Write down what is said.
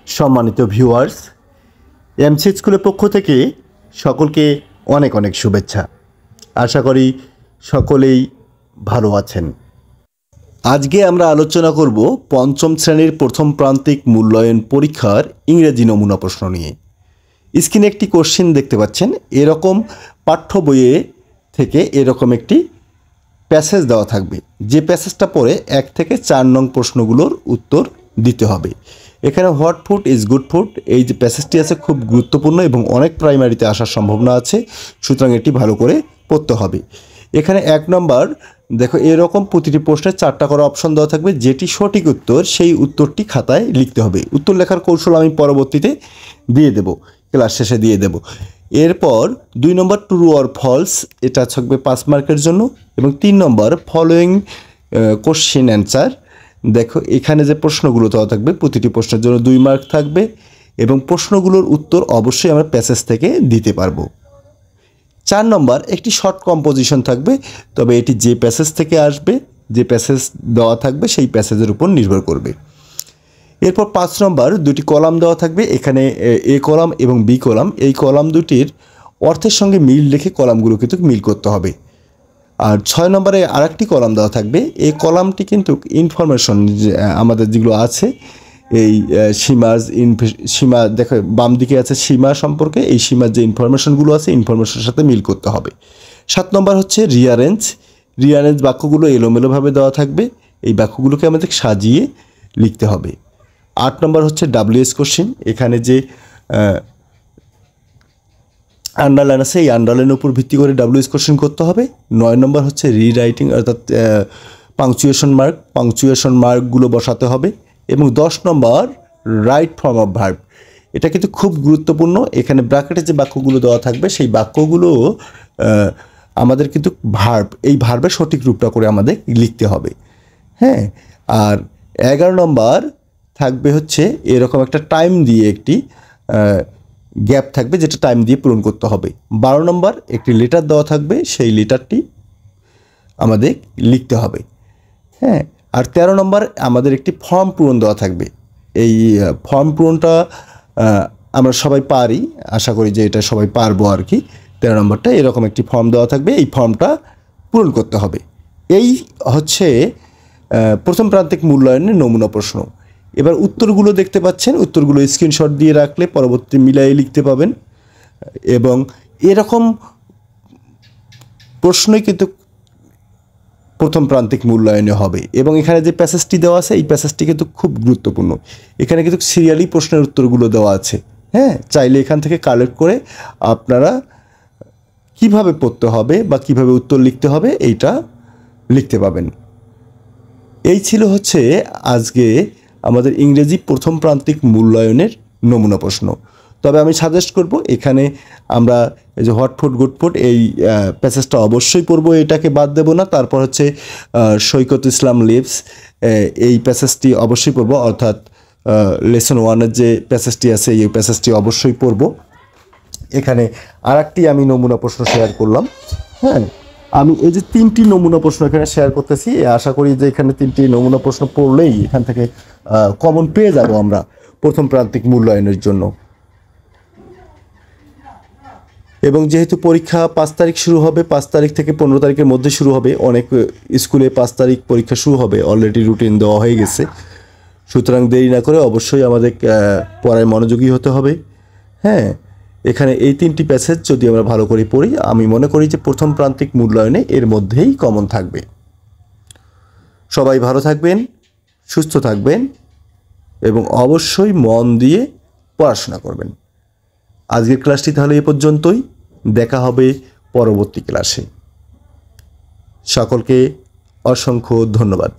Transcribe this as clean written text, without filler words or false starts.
সম্মানিত viewers, MC স্কুলের পক্ষ থেকে সকলকে অনেক অনেক শুভেচ্ছা। আশা করি সকলেই ভালো আছেন। আজকে আমরা আলোচনা করব পঞ্চম শ্রেণীর প্রথম প্রান্তিক মূল্যায়ন পরীক্ষার ইংরেজি নমুনা প্রশ্ন নিয়ে। স্ক্রিনে একটি কোশ্চেন দেখতে পাচ্ছেন। এরকম পাঠ্য বইয়ে থেকে এরকম একটি প্যাসেজ দেওয়া থাকবে, যে প্যাসেজটা পড়ে 1 থেকে 4 নং প্রশ্নগুলোর উত্তর দিতে হবে। এখানে what food is good food, এই যে প্যাসেজটি আছে খুব গুরুত্বপূর্ণ এবং অনেক প্রাইমারিতে আসার সম্ভাবনা আছে, সুতরাং এটি ভালো করে পড়তে হবে। এখানে 1 নম্বর দেখো, এরকম প্রতিটি প্রশ্নে 4টা করে অপশন দেওয়া থাকবে, যেটি সঠিক উত্তর সেই উত্তরটি খাতায় লিখতে হবে। উত্তর লেখার কৌশল আমি পরবর্তীতে দিয়ে দেব, ক্লাস শেষে দিয়ে দেব। এরপর 2 নম্বর ট্রু অর ফলস, এটা থাকবে 5 মার্কের জন্য। এবং 3 নম্বর ফলোয়িং কোশ্চেন অ্যান্সার। দেখো এখানে যে প্রশ্নগুলো দেওয়া থাকবে প্রতিটি প্রশ্নের জন্য 2 মার্ক থাকবে এবং প্রশ্নগুলোর উত্তর অবশ্যই আমরা প্যাসেজ থেকে দিতে পারবো। 4 নম্বর একটি শর্ট কম্পোজিশন থাকবে, তবে এটি যে প্যাসেজ থেকে আসবে, যে প্যাসেজ দেওয়া থাকবে সেই প্যাসেজের উপর নির্ভর করবে। এরপর 5 নম্বর 2টি কলাম দেওয়া থাকবে, এখানে এ কলাম এবং বি কলাম। এই কলাম দুটির অর্থের সঙ্গে মিল রেখে কলামগুলো কিন্তু মিল করতে হবে। আর 6 নম্বরে আরেকটি কলাম দেওয়া থাকবে, এই কলামটি কিন্তু ইনফরমেশন আমাদের যেগুলো আছে, এই সীমা দেখো বাম দিকে আছে সীমা সম্পর্কে, এই সীমার যে ইনফরমেশনগুলো আছে ইনফরমেশনের সাথে মিল করতে হবে। 7 নম্বর হচ্ছে রিয়ারেঞ্জ বাক্যগুলো এলোমেলোভাবে দেওয়া থাকবে, এই বাক্যগুলোকে আমাদের সাজিয়ে লিখতে হবে। 8 নম্বর হচ্ছে WS কোশ্চেন, এখানে যে আন্ডারলাইন আছে এই আন্ডারলাইনের উপর ভিত্তি করে WS কোশ্চেন করতে হবে। 9 নম্বর হচ্ছে রিরাইটিং, অর্থাৎ পাংচুয়েশন মার্কগুলো বসাতে হবে। এবং 10 নম্বর রাইট ফর্ম অফ ভার্ব, এটা কিন্তু খুব গুরুত্বপূর্ণ। এখানে ব্র্যাকেটে যে বাক্যগুলো দেওয়া থাকবে সেই বাক্যগুলো আমাদের কিন্তু এই ভার্বের সঠিক রূপটা করে আমাদের লিখতে হবে। হ্যাঁ, আর 11 নম্বর থাকবে হচ্ছে এরকম একটা টাইম দিয়ে একটি গ্যাপ থাকবে, যেটা টাইম দিয়ে পূরণ করতে হবে। 12 নম্বর একটি লেটার দেওয়া থাকবে, সেই লেটারটি আমাদের লিখতে হবে। হ্যাঁ, আর 13 নম্বর আমাদের একটি ফর্ম পূরণ দেওয়া থাকবে। এই ফর্ম পূরণটা আমরা সবাই পারি, আশা করি যে এটা সবাই পারবো আর কি। 13 নম্বরটা এরকম একটি ফর্ম দেওয়া থাকবে, এই ফর্মটা পূরণ করতে হবে। এই হচ্ছে প্রথম প্রান্তিক মূল্যায়নের নমুনা প্রশ্ন। এবার উত্তরগুলো দেখতে পাচ্ছেন, উত্তরগুলো স্ক্রিনশট দিয়ে রাখলে পরবর্তী মিলাইয়ে লিখতে পাবেন। এবং এরকম প্রশ্নই কিন্তু প্রথম প্রান্তিক মূল্যায়নে হবে। এবং এখানে যে প্যাসেজটি দেওয়া আছে এই প্যাসেজটি কিন্তু খুব গুরুত্বপূর্ণ। এখানে কিন্তু সিরিয়ালি প্রশ্নের উত্তরগুলো দেওয়া আছে। হ্যাঁ, চাইলে এখান থেকে কালেক্ট করে আপনারা কিভাবে পড়তে হবে বা কিভাবে উত্তর লিখতে হবে এইটা লিখতে পাবেন। এই ছিল হচ্ছে আজকে আমাদের ইংরেজি প্রথম প্রান্তিক মূল্যায়নের নমুনা প্রশ্ন। তবে আমি সাজেস্ট করব, এখানে আমরা এই যে হোয়াট ফুড গুড ফুড এই প্যাসেজটা অবশ্যই পড়বো, এটাকে বাদ দেব না। তারপর হচ্ছে সৈকত ইসলাম লিভস, এই প্যাসেজটি অবশ্যই পড়বো, অর্থাৎ লেসন 1-এর যে প্যাসেজটি আছে এই প্যাসেজটি অবশ্যই পড়বো। এখানে আরেকটি আমি নমুনা প্রশ্ন শেয়ার করলাম। হ্যাঁ, আমি এই যে 3টি নমুনা প্রশ্ন এখানে শেয়ার করতেছি, আশা করি যে এখানে 3টি নমুনা প্রশ্ন পড়লেই এখান থেকে কমন পেয়ে যাব আমরা প্রথম প্রান্তিক মূল্যায়নের জন্য। এবং যেহেতু পরীক্ষা 5 তারিখ শুরু হবে, 5 তারিখ থেকে 15 তারিখের মধ্যে শুরু হবে, অনেক স্কুলে 5 তারিখ পরীক্ষা শুরু হবে, অলরেডি রুটিন দেওয়া হয়ে গেছে। সুতরাং দেরি না করে অবশ্যই আমাদের পড়ায় মনোযোগী হতে হবে। হ্যাঁ, এখানে এই 3টি প্যাসেজ যদি আমরা ভালো করে পড়ি, আমি মনে করি যে প্রথম প্রান্তিক মূল্যায়নে এর মধ্যেই কমন থাকবে। সবাই ভালো থাকবেন, সুস্থ থাকবেন এবং অবশ্যই মন দিয়ে পড়াশোনা করবেন। আজকের ক্লাসটি তাহলে এ পর্যন্তই, দেখা হবে পরবর্তী ক্লাসে। সকলকে অসংখ্য ধন্যবাদ।